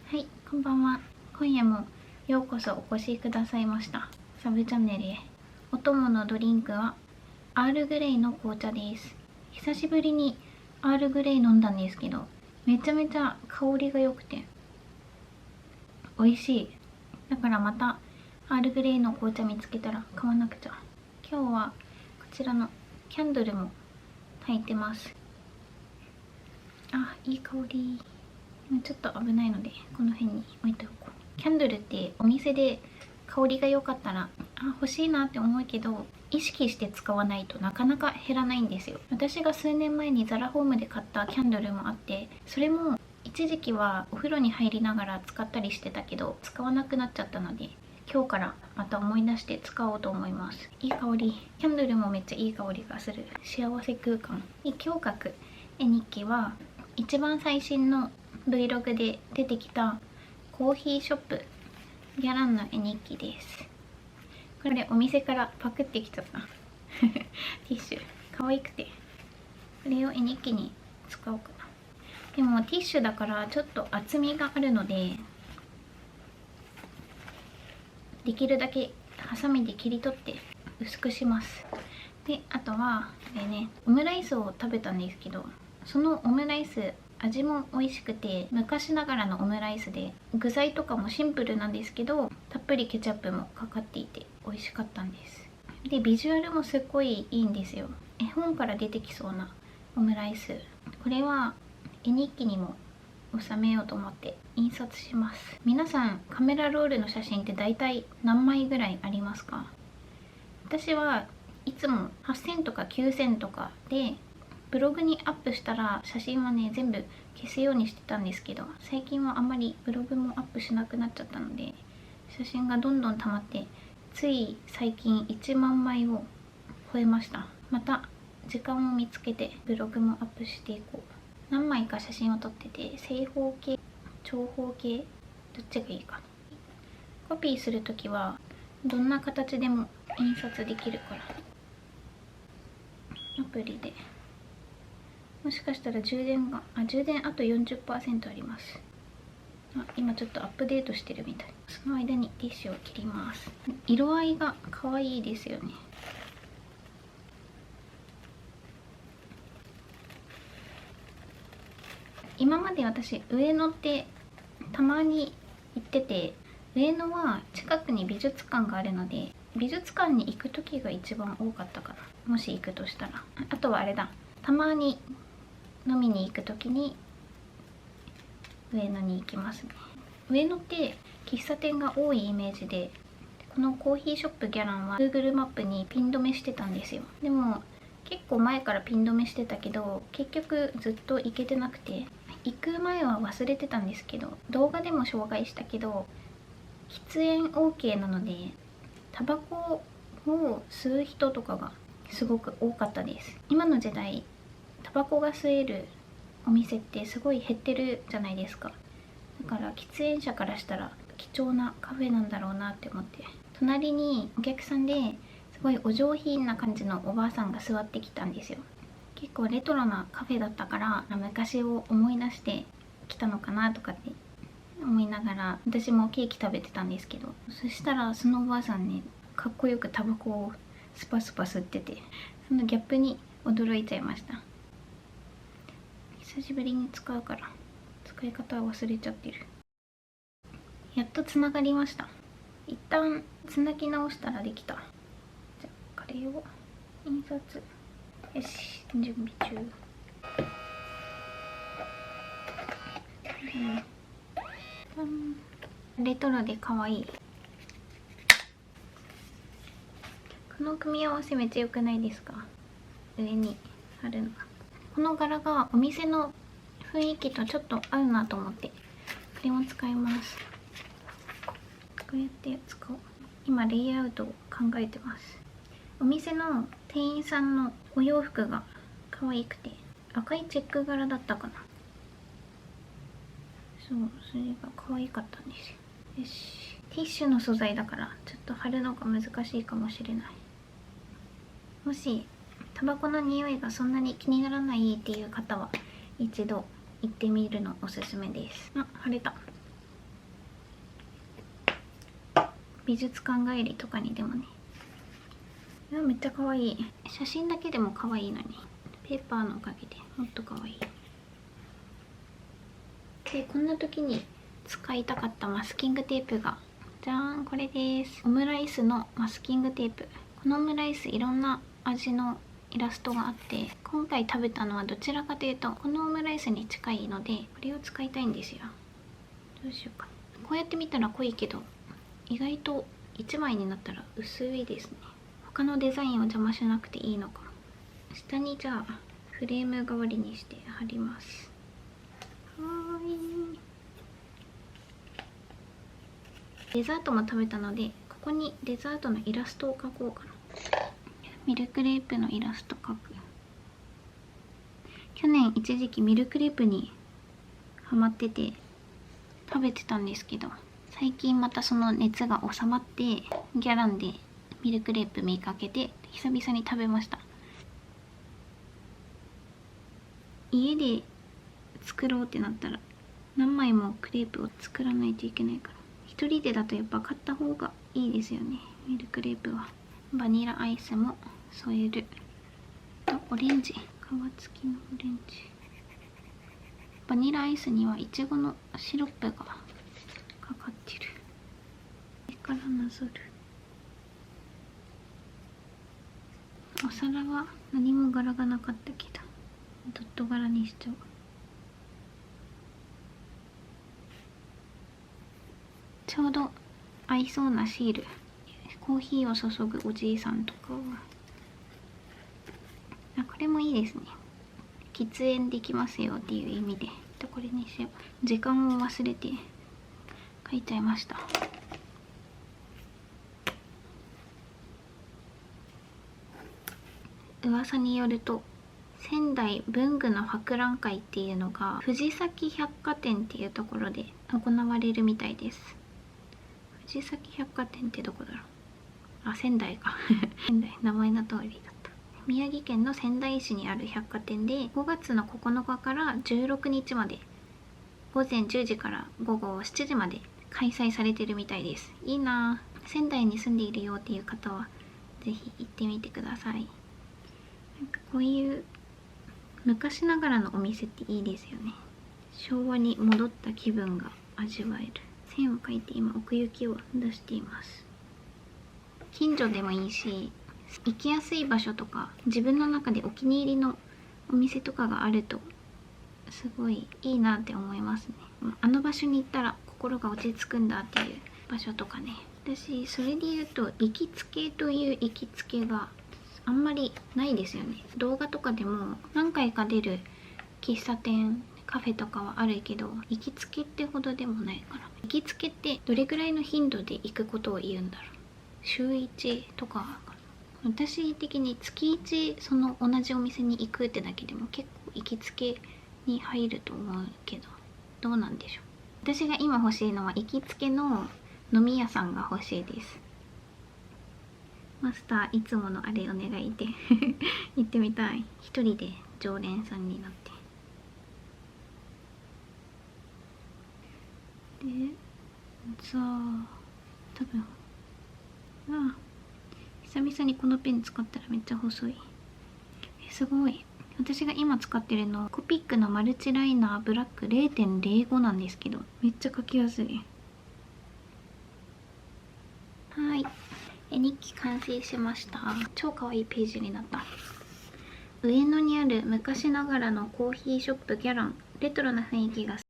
はい、こんばんは。今夜もようこそお越しくださいました。サブチャンネルへ。お供のドリンクはアールグレイの紅茶です。久しぶりにアールグレイ飲んだんですけど、めちゃめちゃ香りが良くて美味しい。だからまたアールグレイの紅茶見つけたら買わなくちゃ。今日はこちらのキャンドルも炊いてます。あ、いい香り。ちょっと危ないのでこの辺に置いておこう。キャンドルってお店で香りが良かったら欲しいなって思うけど、意識して使わないとなかなか減らないんですよ。私が数年前にザラホームで買ったキャンドルもあって、それも一時期はお風呂に入りながら使ったりしてたけど使わなくなっちゃったので、今日からまた思い出して使おうと思います。いい香り。キャンドルもめっちゃいい香りがする。幸せ空間。今日書く絵日記は一番最新の Vlog で出てきたコーヒーショップギャランの絵日記です。これお店からパクってきちゃったティッシュ可愛くて、これを絵日記に使おうかな。でもティッシュだからちょっと厚みがあるので、できるだけハサミで切り取って薄くします。で、あとはこれね、オムライスを食べたんですけど、そのオムライス味も美味しくて、昔ながらのオムライスで具材とかもシンプルなんですけど、たっぷりケチャップもかかっていて美味しかったんです。で、ビジュアルもすっごいいいんですよ。絵本から出てきそうなオムライス。これは絵日記にも収めようと思って印刷します。皆さんカメラロールの写真って大体何枚ぐらいありますか？私はいつも8000とか9000とかでブログにアップしたら写真はね全部消すようにしてたんですけど、最近はあんまりブログもアップしなくなっちゃったので写真がどんどん溜まって、つい最近1万枚を超えました。また時間を見つけてブログもアップしていこう。何枚か写真を撮ってて、正方形、長方形、どっちがいいかな。コピーするときはどんな形でも印刷できるから、アプリでもしかしたら充電あと 40% あります。今ちょっとアップデートしてるみたい。その間にティッシュを切ります。色合いが可愛いですよね。今まで私上野ってたまに行ってて、上野は近くに美術館があるので美術館に行く時が一番多かったかな、もし行くとしたら。あとはあれだ、たまに飲みに行く時に上野に行きますね。上野って喫茶店が多いイメージで、このコーヒーショップギャランは Google マップにピン止めしてたんですよ。でも結構前からピン止めしてたけど結局ずっと行けてなくて、行く前は忘れてたんですけど、動画でも紹介したけど喫煙 OK なのでタバコを吸う人とかがすごく多かったです。今の時代タバコが吸えるお店ってすごい減ってるじゃないですか。だから喫煙者からしたら貴重なカフェなんだろうなって思って、隣にお客さんですごいお上品な感じのおばあさんが座ってきたんですよ。結構レトロなカフェだったから昔を思い出してきたのかなとかって思いながら、私もケーキ食べてたんですけど、そしたらそのおばあさんね、かっこよくタバコをスパスパ吸ってて、そのギャップに驚いちゃいました。久しぶりに使うから使い方を忘れちゃってる。やっとつながりました。一旦つなぎ直したらできた。じゃあこれを印刷。よし、準備中。レトロで可愛い。この組み合わせめっちゃ良くないですか？上に貼るのが。この柄がお店の雰囲気とちょっと合うなと思ってこれも使います。こうやって使おう。今レイアウトを考えてます。お店の店員さんのお洋服が可愛くて赤いチェック柄だったかな。そう、それが可愛かったんですよ。よし、ティッシュの素材だからちょっと貼るのが難しいかもしれない。もしタバコの匂いがそんなに気にならないっていう方は一度行ってみるのおすすめです。あ、貼れた。美術館帰りとかにでもね。めっちゃ可愛い。写真だけでも可愛いのに、ペーパーのおかげでもっと可愛い。で、こんな時に使いたかったマスキングテープがじゃーん、これです。オムライスのマスキングテープ。このオムライスいろんな味のイラストがあって、今回食べたのはどちらかというとこのオムライスに近いので、これを使いたいんですよ。どうしようか。こうやって見たら濃いけど、意外と1枚になったら薄いですね。他のデザインを邪魔しなくていいのかも。下にじゃあフレーム代わりにして貼ります。はーい。デザートも食べたので、ここにデザートのイラストを描こうかな。ミルクレープのイラスト描く。去年一時期ミルクレープにハマってて食べてたんですけど、最近またその熱が収まって、ギャランでミルクレープ見かけて久々に食べました。家で作ろうってなったら何枚もクレープを作らないといけないから、一人でだとやっぱ買った方がいいですよね、ミルクレープは。バニラアイスも添える。オレンジ、皮付きのオレンジ。バニラアイスにはいちごのシロップがかかってる。上からなぞる。お皿は何も柄がなかったけどドット柄にしちゃおう。ちょうど合いそうなシール。コーヒーを注ぐおじいさんとか。これもいいですね。喫煙できますよっていう意味でこれにしよう。時間を忘れて書いちゃいました。噂によると仙台文具の博覧会っていうのが藤崎百貨店っていうところで行われるみたいです。藤崎百貨店ってどこだろう。仙台か仙台、名前の通りだった。宮城県の仙台市にある百貨店で5月の9日から16日まで午前10時から午後7時まで開催されてるみたいです。いいなぁ。仙台に住んでいるよっていう方はぜひ行ってみてください。こういう昔ながらのお店っていいですよね。昭和に戻った気分が味わえる。線を描いて今奥行きを出しています。近所でもいいし、行きやすい場所とか自分の中でお気に入りのお店とかがあるとすごいいいなって思いますね。あの場所に行ったら心が落ち着くんだっていう場所とかね。私それで言うと行きつけという行きつけがあんまりないですよね。動画とかでも何回か出る喫茶店カフェとかはあるけど、行きつけってほどでもないから。行きつけってどれぐらいの頻度で行くことを言うんだろう。週1とかかな。私的に月1その同じお店に行くってだけでも結構行きつけに入ると思うけど、どうなんでしょう。私が今欲しいのは行きつけの飲み屋さんが欲しいです。マスターいつものあれお願いで行ってみたい。一人で常連さんになって。でさあ多分久々にこのペン使ったらめっちゃ細い。すごい。私が今使ってるのコピックのマルチライナーブラック 0.05 なんですけど、めっちゃ書きやすい。はい、日記完成しました。超可愛いページになった。上野にある昔ながらのコーヒーショップギャラン。レトロな雰囲気が好